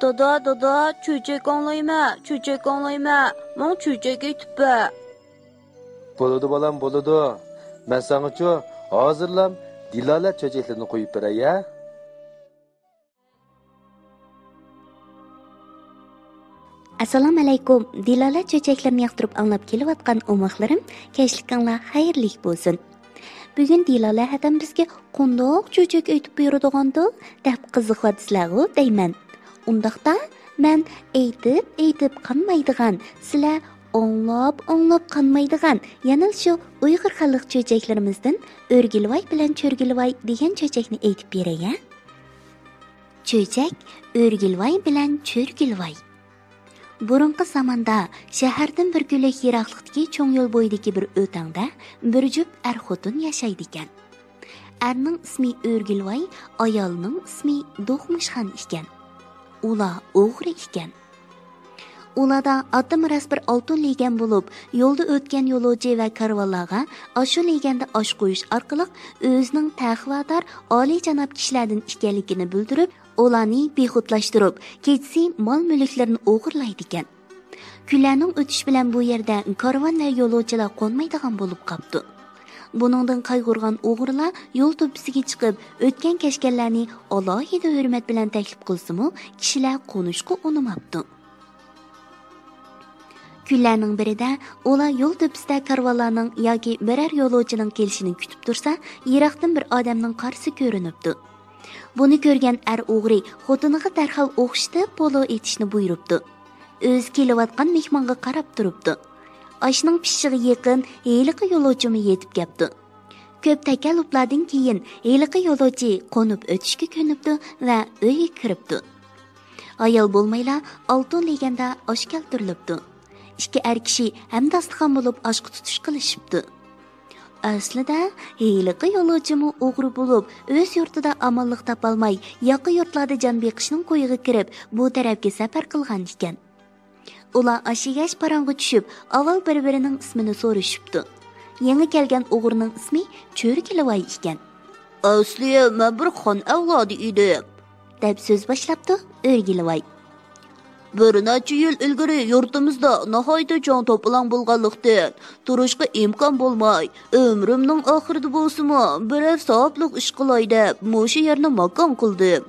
Dada, çöçek anlayma. Mon çöçek etip. Boludu balam, boludu. Ben sana hazırlam, Dilala çöçeklerini koyup beray ya. Assalomu alaykum. Dilala cho'chaklarni yoqtirib anglab kelayotgan o'moqlarim, kechlikinglar xayrli bo'lsin. Bugun Dilala hadam bizga qandoq cho'chak aytib buyuradigandu deb qiziqyapsizlar-ku deyman. Undaqda men aytib qanmaydigan, sizlar anglab qanmaydigan, yana shu Uyg'ur xalq cho'chaklarimizdan O'rgilvoy bilan Cho'rgilvoy degan cho'chakni aytib beray-a. Cho'chak O'rgilvoy bilan Cho'rgilvoy. Burunqi zamonda shahardan bir gulik yiroqlikdagi cho'ng yo'l bo'yidagi bir o'tangda bir juft xotin yashaydi ekan. Erning ismi O'rgilvoy, ayolning ismi Do'xmishxon ekan. Ular o'g'ri ekan. Ularda adım ras bir oltin legan bo'lib, yo'lda o'tgan yo'lovchi va karvonlarga ashu leganda osh qo'yish orqali o'zining taqvodor oliy janob kishilardan ekanligini bildirib, ularni bexudlashtirib, kechsi mol-mulklarni o'g'irlaydi ekan. Kunlarning o'tish bilan bu yerda karvon va yo'lovchilar qo'nmaydigan bo'lib qopti. Buningdan qayg'urgan o'g'irlar yo'l to'pisiga chiqib, o'tgan kashkanlarni alohida hurmat bilan taklif qilsa-mu, kishilar qo'nishga unamabdi. Kunlarning birida ular yo'l to'pisida karvonlarning yoki biror yo'lovchining kelishini kutib tursa, yiroqdan bir odamning qarshisi ko'rinibdi. Buni ko'rgan o'g'ri xotiniga darhol o'xshitib polo etishni buyuribdi. O'z kelayotgan mehmonga qarab turibdi. Oshning pishishiga yaqin heliqi yo'lovchimi yetib kelibdi. Ko'p takalluflardan keyin heliqi yo'lovchi qo'nib o'tishga ko'nibdi va uyga kiribdi. Ayol bo'lmayla oltin leganda osh keltirilibdi. Ikki kishi ham dasturxon bo'lib oshga tutish qilishibdi. Aslida heliqi yo'lovchimi o'g'ri bo'lib, o'z yurtida amonlik topolmay, yaqin yurtlarda jon beqishning qo'yiga kirib, bu tarafga safar qilgan ekan. Ular ashigash parangga tushib, avval bir-birining ismini so'rashibdi. Yangi kelgan o'g'rining ismi Cho'rgilvoy ekan. Asliya men bir xon avlodi edim, deb so'z boshlabdi O'rgilvoy. Bir necha yil ilgari yurtimizda nihoyatda jon to'plan bo'lganlikdan turishga imkon bo'lmay, umrimning oxirida bo'lsa-mu, biror savoblik ish qilay deb mushu yerni makon qildim.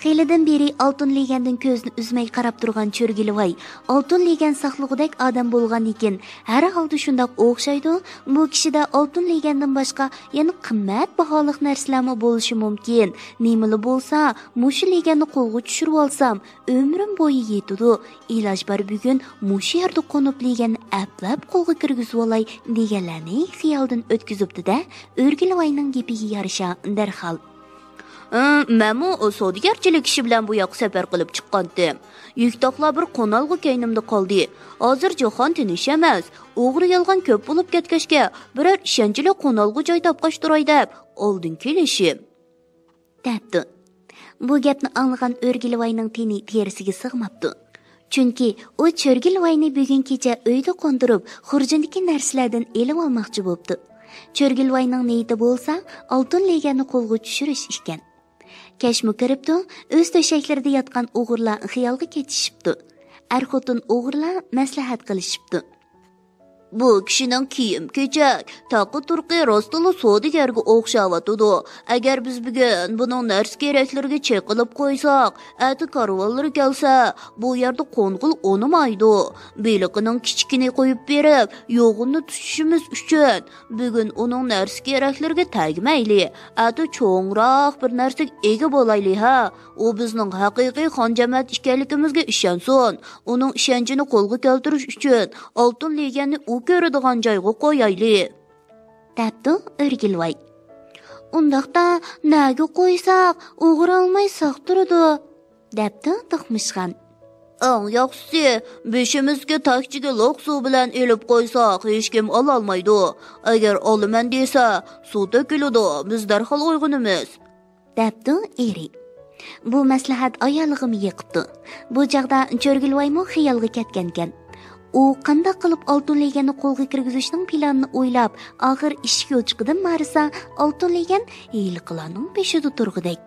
Xelidan beri oltin legandan ko'zni uzmay qarab turgan Cho'rgilvoy, oltin legan saqlug'idek odam bo'lgan ekan, har holda shundoq o'xshaydi. Bu kishida oltin legandan boshqa yana qimmat baholiq narsalar bo'lishi mumkin. Nimali bo'lsa, mushu leganni qo'lga tushirib olsam, umrim bo'yi yetadi. Iloj bor bugun mushu yerda qo'nib leganni aplab qo'lga kirgizib olay deganlarni xiyoldan o'tkazibdi-da, O'rgilvoyning gapiga yarasha darhol Məmu o savdogarchilik ishi bilan bu yoqqa safar qilib chiqqandim. Yuktoqlar bir qo'nalg'i kaynimda qoldi. Hozir jahon tinish emas. O'g'ri yolg'on ko'p bo'lib ketgachga biror ishonchli qo'nalg'i joy topqashtiray deb oldin kelishim. Debdi. Bu gapni anglagan O'rgilvoyning teni terisiga sig'mabdi. Chunki u Cho'rgilvoyni bugun kecha uyda qo'ndirib, xurjindagi narsalardan elib olmoqchi bo'libdi. Cho'rgilvoyning niyati bo'lsa, oltin leganni qo'lga tushirish ekan. Kashmu kiribdi, o'z to'shaklarida yotgan o'g'irlar xiyolga ketishibdi. Xotin o'g'irlar maslahat qilishibdi. Bu kishining kiyim-kechak, taqi-turqi rostla savdogarga o'xshavatdi. Agar biz bugun buning narsa keraklariga chek qilib qo'ysak, ati karvonlar kelsa, bu yerda qo'ng'il o'nimaydi. Beliqining kichikini qo'yib berib, yo'g'inni tutishimiz uchun bugun uning narsa keraklariga tagmayli. Ati cho'ngroq bir narsaga ega bo'layli ha. U bizning haqiqiy xon jamoat ekanligimizga ishonsin. Uning ishonchini qo'lga keltirish uchun oltin leganni ko'radigan joyga qo'yayli, debdi O'rgilvoy. Undaqda naga qo'ysak, o'g'ri olmaysak turadi, debdi Do'xmishxon. Yaxshisi, beshimizga takchiga loq suv bilan elib qo'ysak, hech kim ololmaydi. Agar olaman desa, suv to'kiladi, biz darhol uyg'onamiz, debdi eri. Bu maslahat ayolig'imni yiqibdi. Bu chaqda Cho'rgilvoymi xiyolga ketgan ekan. U qanday qilib oltin leganni qo'lga kirgizishning planini o'ylab, oxir eshik yo'lchiqidan marisa oltin legan hiyliqlarning peshida turg'idek.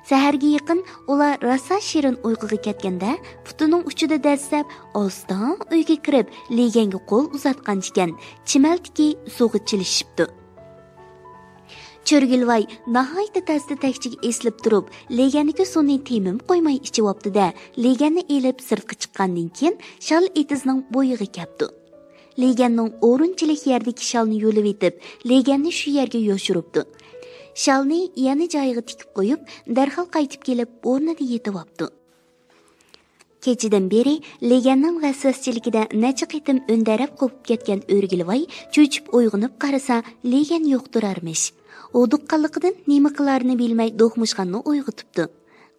Saharga yaqin ular rosa shirin uyquga ketganda, putining uchida dastlab oston uyga kirib, leganga qo'l uzatgan ekan, chimaltiki suvga chilishibdi. Cho'rgilvoy nihoyatda tasda takchiga eslib turib, leganiga suvni temim qo'ymay ichibdi-da, leganni elib sirtqa chiqqandan keyin shal etizning bo'yiga kapdi. Leganning o'rinchilik yerdagi shalni yo'lib etib, leganni shu yerga yoshiribdi. Shalni yana joyiga tikib qo'yib, darhol qaytib kelib, o'rnida yetib olibdi. Kechidan beri leganning vasvaschiligida necha qitim o'ndarab qo'pib ketgan O'rgilvoy cho'chib uyg'onib qarasa, legan yo'q turarmish. U duqqanligidan nima qilarini bilmay do'qmishganni uyg'otibdi.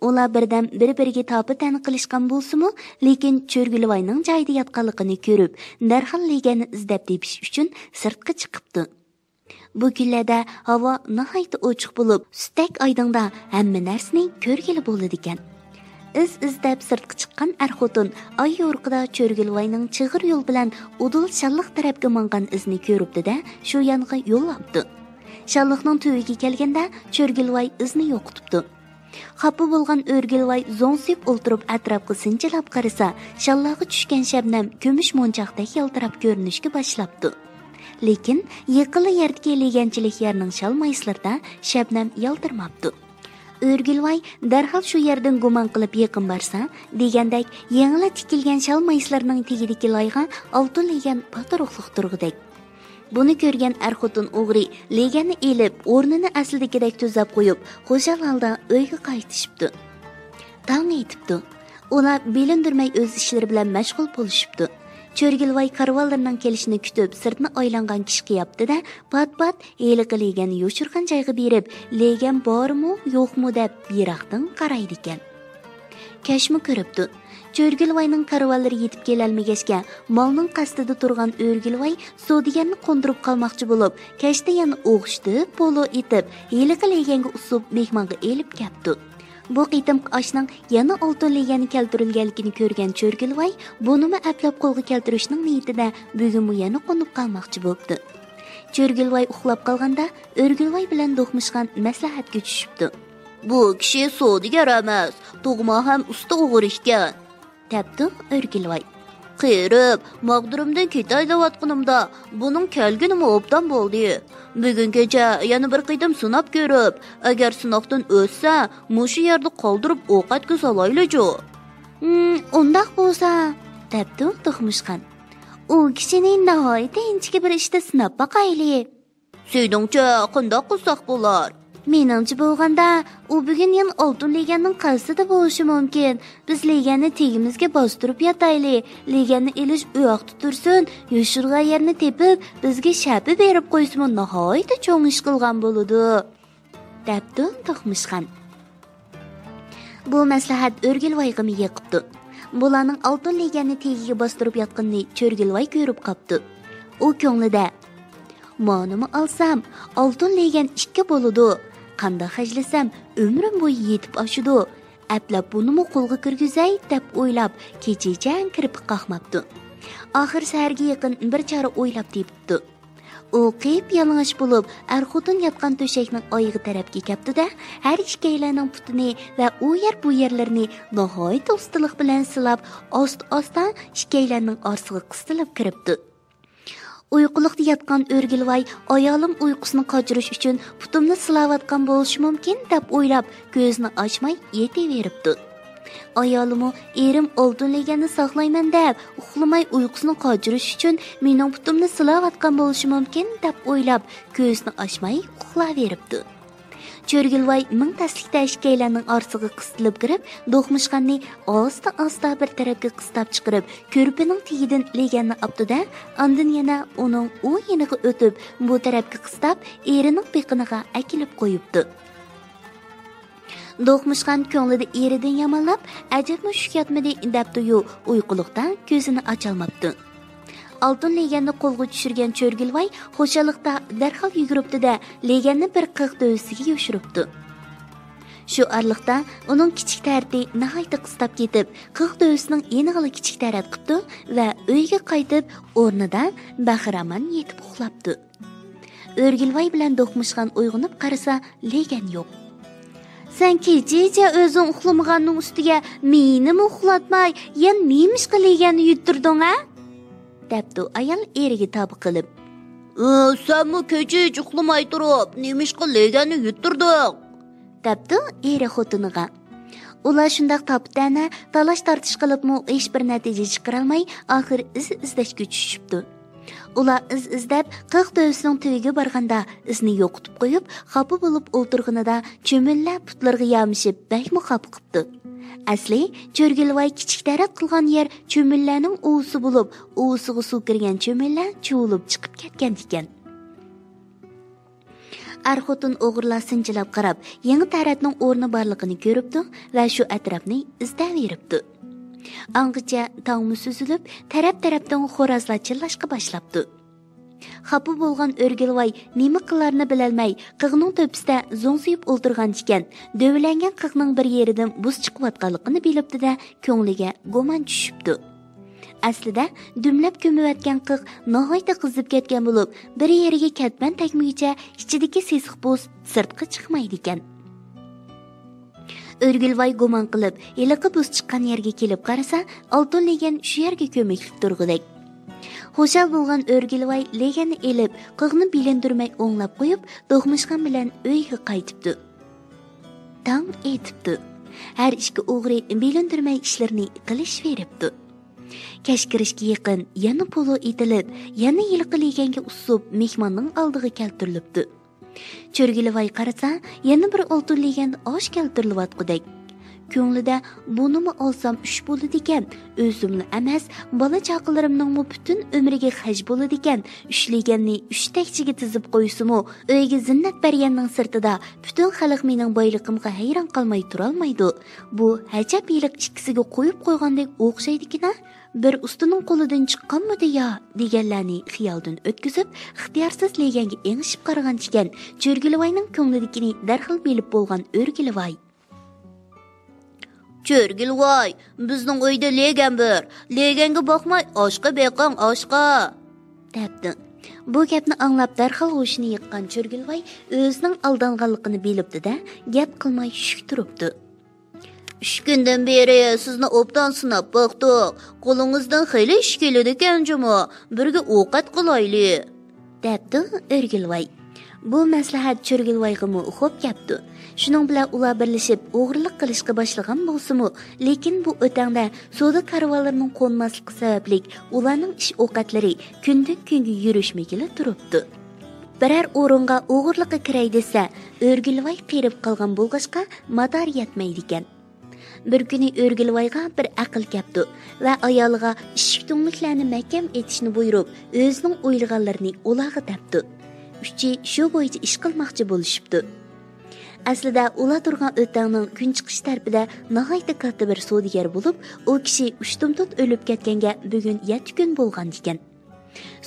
Ular birdan bir-biriga topi tani qilishgan bo'lsa-mu, lekin Cho'rgilvoyning joyida yotganligini ko'rib, darhol leganni izlab tepish uchun sirtqa chiqibdi. Bu kunlarda havo nihoyatda ochiq bo'lib, sustak oydinda hamma narsani ko'rgili bo'ladi ekan. Izlab sirtqa chiqqan er-xotin ay yo'rqida Cho'rgilvoyning chig'ir yo'l bilan udul shalliq tarafga mangan izni ko'ribdi-da, shu yanga yo'l olibdi. Shalliqning tuyiga kelganda Cho'rgilvoy izni yo'qotibdi. Xafa bo'lgan O'rgilvoy zo'ngsib o'ltirib atrofga sinchilab qarasa, shallog'i tushgan shabnam kumush monchoqdek yaltirab ko'rinishga boshlabdi. Lekin yiqili yerdagi leganchilik yerning shalmayslarida shabnam yaltirmabdi. O'rgilvoy darhol shu yerdan gumon qilib yaqin borsa, degandek yengila tikilgan shalmayslarning tegidagi loyga oltin legan pataruqliq turg'idek. Buni ko'rgan er-xotin o'g'ri leganni elib, o'rnini aslidagidek tuzab qo'yib, xo'shal holda uyga qaytishibdi. Tong etibdi. Ular bilindirmay o'z ishlari bilan mashg'ul bo'lishibdi. Cho'rgilvoy karvonlarning kelishini kutib, sirtni oylangan kishi qiyapti-da, pat-pat eliqi leganni yo'shirgan joyga berib, legan bormi, yo'qmi deb yiroqdan qaraydi ekan. Kashmi ko'ribdi. Cho'rgilvoyning karvonlari yetib kelolmagachga, molning qasdida turgan O'rgilvoy sodiganni qo'ndirib qolmoqchi bo'lib, kashda yana o'g'ishdi, polo etib, eliqi leganga usub mehmonga elib kelibdi. Bu qitim oshning yana oltin leganni keltirilganligini ko'rgan Cho'rgilvoy bunimi aplab qo'lga keltirishning niyatida bugun bu yana qo'nib qolmoqchi bo'libdi. Cho'rgilvoy uxlab qolganda O'rgilvoy bilan do'qmishgan maslahatga tushibdi. Bu kishi sodigar emas, tug'ma ham usta o'g'ir ekan, debdi O'rgilvoy. Qirib, maqdurimdan ketay deyotganimda, buning kelgunimi obdan bo'ldi. Bugun kecha yana bir qitim sinab ko'rib, agar sinoqdan o'tsa, mushu yerda qoldirib ovqatga solaylik-ku. Undaq bo'lsa, debdi To'qmishqan. U kishini nihoyatda inchki bir ishda sinab boqayli. Sizningcha qandoq qilsak bo'lar? Meningcha bo'lganda, u bugun yana oltin leganning qarsida bo'lishi mumkin. Biz leganni tegimizga bostirib yotayli. Leganni elish u yoqda tursin, yoshirgan yerni tepib, bizga shapi berib qo'ysimi nihoyatda cho'ng ish qilgan bo'ladi, debdi To'qmishqan. Bu maslahat O'rgilvoyga yiqibdi. Bularning oltin leganni tegiga bostirib yotganini Cho'rgilvoy ko'rib qopti. U ko'nglida: "Monimi olsam, oltin legan 2 bo'ladi. Qanday hajlasam, umrim bo'yi yetib oshidi. Aplab bunimi qo'lga kirgizay deb o'ylab, kechijan kirib qaqmabdi. Oxir saharga yaqin bir chora o'ylab tepibdi. U qiyib yalang'och bo'lib, er-xotin yotgan to'shakning oyig'i tarafga kelibdi-da, har ikkaylarning putini va u yer bu yerlarini nihoyat ustalik bilan silab, ost-ostdan ikkaylarning orsiga qistilib kiribdi. Uyquliqda yotgan O'rgilvoy ayolim uyqusini qochirish uchun putimni silayotgan bo'lishi mumkin deb o'ylab, ko'zini ochmay yetaveribdi. Ayolimi erim oltin leganni saqlayman deb, uxlamay uyqusini qochirish uchun mening putimni silayotgan bo'lishi mumkin deb o'ylab, ko'zini ochmay uxlayveribdi. Cho'rgilvoy ming taslikda ishkaylarning orsiga qistilib kirib, do'qmishqanni asta bir tarafga qistab chiqarib, ko'rpining tegidan leganni opdi-da, ondan yana uning u yeniga o'tib, bu tarafga qistab, erining beqiniga akilib qo'yibdi. Do'qmishqan ko'nglida eridan yomonlab, ajabmi shu yotmidi debdi-yu, uyquliqdan ko'zini ocholmabdi. Oltin leganni qo'lga tushirgan Cho'rgilvoy xo'shalikda darhol yuguribdi-da, leganni bir qiq dovisiga yoshiribdi. Shu arliqda uning kichik tarti nihoyatda qistab ketib, qiq dovisining enig'ili kichik tarat qildi va uyga qaytib, o'rnidan bahramon yetib uxlabdi. O'rgilvoy bilan Do'qmishqan uyg'onib qarasa, legan yo'q. Sen kechicha o'zing uxlamaganning ustiga meni uxlatmay, yan nemish qilganini yuttirding a? Debdi ayol eriga tabi qilib. Sen mi kecha uxlamay turib, nemish qilganini yuttirding? Debdi eri xotiniga. Ular shundoq topdana talash tortish qilibmi hech bir natija chiqarolmay, oxir izlashga tushibdi. Ular izlab 40 dövsining tuviga borganda izni yo'qotib qo'yib, xafa bo'lib o'tirganida cho'milla putlarga yamishib, bakmi xafa qilibdi. Asli Cho'rgilvoy kichik daraxt qilgan yer cho'millaning o'visi bo'lib, o'visiga suv kirgan cho'milla chuvilib chiqib ketgan ekan. Xotin o'g'irlar sinchilab qarab, yangi taratning o'rni borligini ko'ribdi va shu atrofni izlaveribdi. Angacha tongmi suzilib, taraf-tarafdan xo'rozlar chillashga boshlabdi. Xafa bo'lgan O'rgilvoy nima qilarini bilolmay, qig'ning to'pisida zo'ngsiyib o'ltirgan ekan, dövlangan qig'ning bir yeridan buz chiqayotganligini bilibdi-da, ko'ngliga gumon tushibdi. Aslida dumlab ko'mayotgan qiq nihoyatda qizib ketgan bo'lib, bir yeriga katman tagmigicha ichidagi sesiq buz sirtqa chiqmaydi ekan. O'rgilvoy gumon qilib, eliqi buz chiqqan yerga kelib qarasa, oltin legan shu yerga ko'maklik turg'idek. Xo'shal bo'lgan O'rgilvoy leganni elib, qiqni bilindirmay o'nglab qo'yib, do'qmishgan bilan uyga qaytibdi. Tong etibdi. Har ishga o'g'ri bilindirmay ishlarni qilish veribdi. Kashkirishga yaqin yana polo etilib, yana yilqi leganga usub mehmonning oldiga keltirilibdi. Cho'rgilvoy qarasa, yana bir oltin leganda osh keltirilayotgudek. Ko'nglida bunimi olsam ish bo'ladi ekan, o'zimni emas, bola chaqalarimning butun umriga haj bo'ladi ekan, ushlaganni 3 takchiga tizib qo'ysimi, uyga zinnat berganning sirtida butun xalq mening boyligimga hayron qolmay tura olmaydi. Bu hajab yiliq ikkisiga qo'yib qo'ygandek o'xshaydi-ki-na. Bir ustining qo'lidan chiqqanmidi ya deganlarni xiyoldan o'tkazib, ixtiyorsiz leganga engishib qaragan ekan, Cho'rgilvoyning ko'nglidagini darhol bilib bo'lgan O'rgilvoy. Cho'rgilvoy, bizning uyda legan bir. Leganga boqmay, oshqa beqing, oshqa. Debdi. Bu gapni anglab darhol hoshini yiqqan Cho'rgilvoy o'zining aldanganligini bilibdi-da, gap qilmay shuk turibdi. 3 kundan beri sizni obdan sinab boqdik. Qo'lingizdan xeyli ish keladi ekan-jimi, birga ovqat qilayli, debdi O'rgilvoy. Bu maslahat Cho'rgilvoyga xo'p gapdi. Shuning bilan ular birlashib o'g'irlik qilishga boshlagan bo'lsa-mu, lekin bu o'tangda savdo karvonlarining qo'nmasligi sababli ularning ish ovqatlari kundan kunga yurishmagili turibdi. Birar o'ringa o'g'irlikqa kiray desa, O'rgilvoy qirib qolgan bo'lg'ashqa mador yetmaydi ekan. Bir kuni O'rgilvoyga bir aql keldi va ayoliga ishik tungliklarni mahkam etishni buyurib, o'zining o'ylaganlarini ularga debdi. Uchi shu bo'yicha ish qilmoqchi bo'lishibdi. Aslida ular turgan o'tangning kun chiqish tarafida nihoyatda katta bir savdogar bo'lib, u kishi ushtumtut o'lib ketganga bugun 7 kun bo'lgan ekan.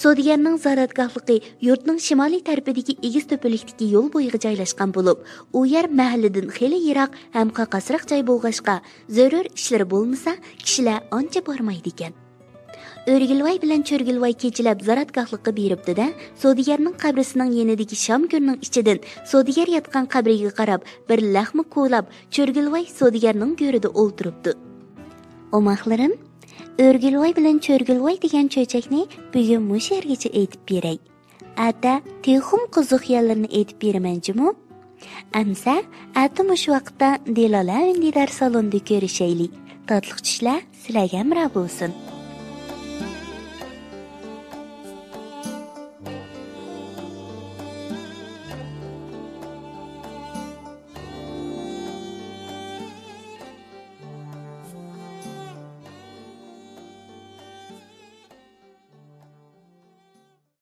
Savdogarning zaratgohligi yurtning shimoliy tarafidagi egiz to'pilikdagi yo'l bo'yiga joylashgan bo'lib, u yer mahalladan xeyli yiroq ham qaqasroq joy bo'lg'ashqa, zarur ishlari bo'lmasa, kishilar ancha bormaydi ekan. O'rgilvoy bilan Cho'rgilvoy kechilab zaratgohlikka beribdi-da, savdogarning qabrisining yenidagi sham gurning ichidan savdogar yotgan qabriga qarab bir lahma ko'lab, Cho'rgilvoy savdogarning go'rida o'ltiribdi. O'maqlarim, O'rgilvoy bilan Cho'rgilvoy degan cho'chakni bugun mush yergacha aytib beray. Ata texum qiziq yerlarni aytib beraman-jimi? Amsa, ata mush vaqtda Dilola Undidar salonda ko'rishaylik. Tatliq tushlar sizlarga amra bo'lsin.